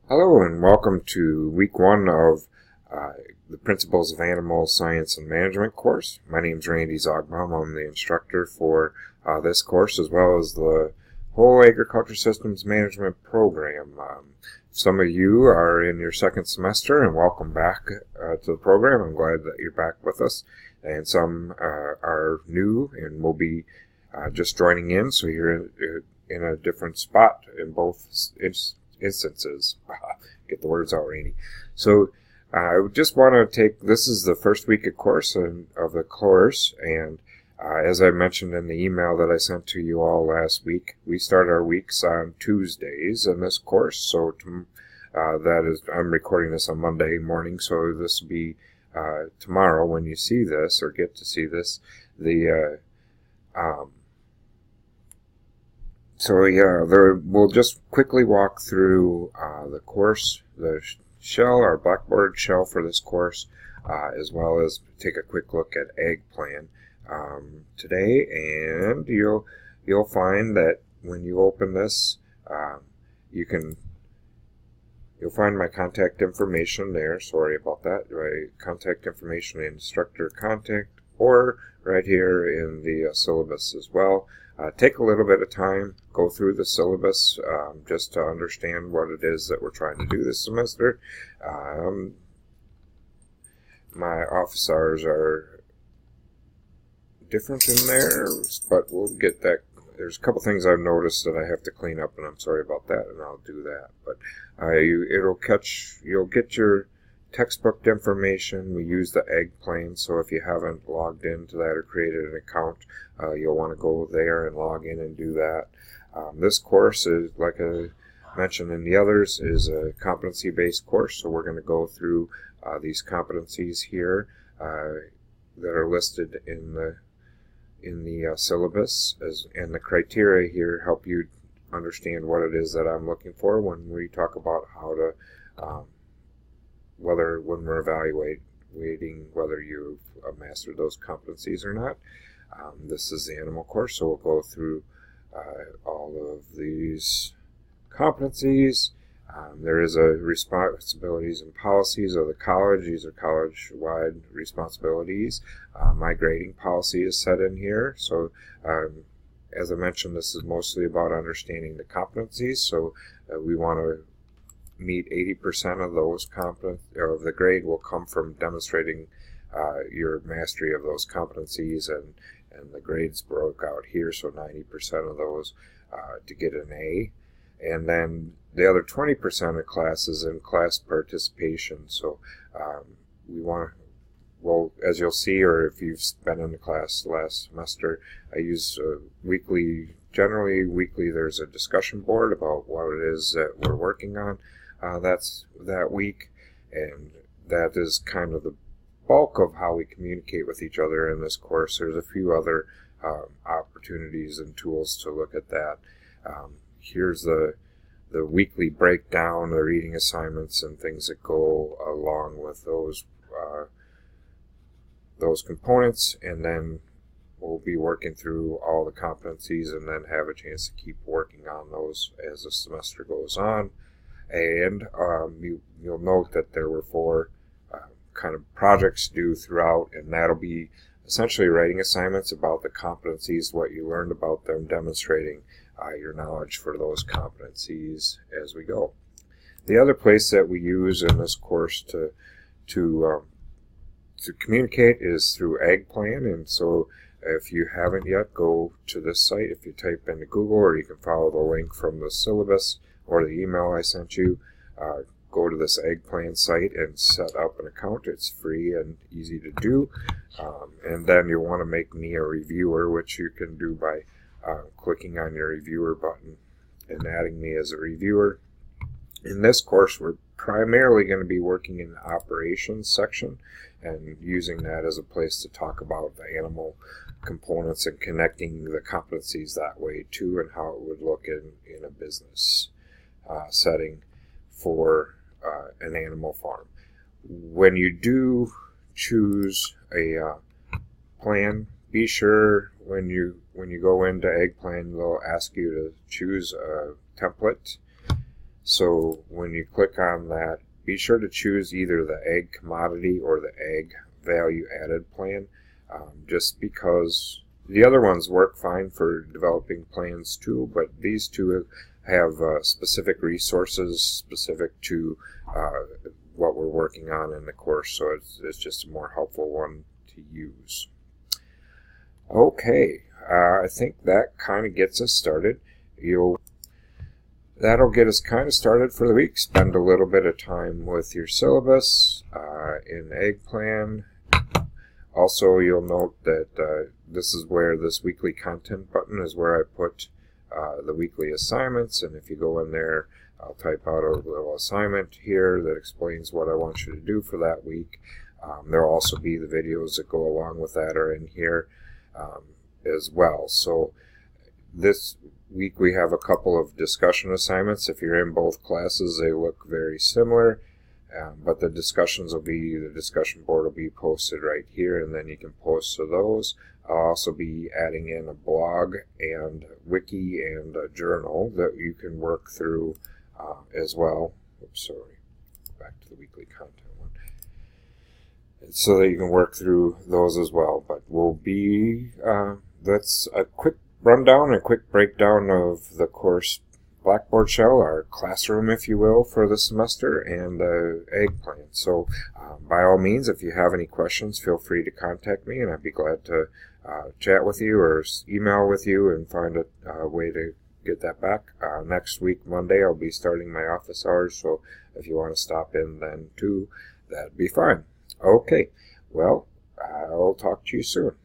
Hello and welcome to week one of the Principles of Animal Science and Management course. My name is Randy Zogbaum. I'm the instructor for this course as well as the whole Agriculture Systems Management program. Some of you are in your second semester and welcome back to the program. I'm glad that you're back with us. And some are new and will be just joining in, so you're in a different spot in both instances. Get the words out, Randy. So I just want to this is the first week of the course, and as I mentioned in the email that I sent to you all last week, we start our weeks on Tuesdays in this course. So I'm recording this on Monday morning, so this will be tomorrow when you see this or get to see this. We'll just quickly walk through the course, the shell, our Blackboard shell for this course, as well as take a quick look at Ag Plan today. And you'll find that when you open this, you'll find my contact information there. Sorry about that. My contact information, instructor contact, or right here in the syllabus as well. Take a little bit of time, go through the syllabus just to understand what it is that we're trying to do this semester. My office hours are different in there, but we'll get that. There's a couple things I've noticed that I have to clean up, and I'm sorry about that, and I'll do that. But you'll get your textbook information. We use the Ag Plan, so if you haven't logged into that or created an account, you'll want to go there and log in and do that. This course is, like I mentioned in the others, is a competency-based course, so we're going to go through these competencies here that are listed in the syllabus, and the criteria here help you understand what it is that I'm looking for when we talk about how to when we're evaluating whether you've mastered those competencies or not. This is the animal course, so we'll go through all of these competencies. There is a responsibilities and policies of the college. These are college-wide responsibilities. My grading policy is set in here. So as I mentioned, this is mostly about understanding the competencies. So we want to meet 80% of those the grade will come from demonstrating your mastery of those competencies, and the grades broke out here, so 90% of those to get an A. And then the other 20% of classes in class participation. So as you'll see, or if you've been in the class last semester, I use generally weekly there's a discussion board about what it is that we're working on that week, and that is kind of the bulk of how we communicate with each other in this course. There's a few other opportunities and tools to look at that. Here's the weekly breakdown, the reading assignments and things that go along with those components, and then we'll be working through all the competencies and then have a chance to keep working on those as the semester goes on. And you'll note that there were 4 kind of projects due throughout, and that'll be essentially writing assignments about the competencies, what you learned about them, demonstrating your knowledge for those competencies as we go. The other place that we use in this course to communicate is through Ag Plan, and so if you haven't yet, go to this site. If you type into Google, or you can follow the link from the syllabus or the email I sent you, go to this Ag Plan site and set up an account. It's free and easy to do. And then you'll want to make me a reviewer, which you can do by clicking on your reviewer button and adding me as a reviewer. In this course, we're primarily going to be working in the operations section and using that as a place to talk about the animal components and connecting the competencies that way too, and how it would look in a business setting for an animal farm. When you do choose a plan, be sure when you go into Ag Plan, they'll ask you to choose a template. So when you click on that, be sure to choose either the ag commodity or the ag value added plan, just because the other ones work fine for developing plans too, but these two have specific resources specific to what we're working on in the course, so it's just a more helpful one to use. Okay, I think that kind of gets us started. That'll get us kind of started for the week. Spend a little bit of time with your syllabus in Ag Plan. Also, you'll note that this is where this weekly content button is where I put the weekly assignments, and if you go in there, I'll type out a little assignment here that explains what I want you to do for that week. There will also be the videos that go along with that are in here as well. So this week we have a couple of discussion assignments. If you're in both classes, they look very similar, but the discussion board will be posted right here, and then you can post to those. I'll also be adding in a blog and wiki and a journal that you can work through as well. Oops, sorry. Back to the weekly content one. So that you can work through those as well. But that's a quick rundown, a quick breakdown of the course Blackboard Shell, our classroom, if you will, for the semester, and the Ag Plan. So by all means, if you have any questions, feel free to contact me, and I'd be glad to chat with you or email with you and find a way to get that back. Next week, Monday, I'll be starting my office hours, so if you want to stop in then too, that'd be fine. Okay, well, I'll talk to you soon.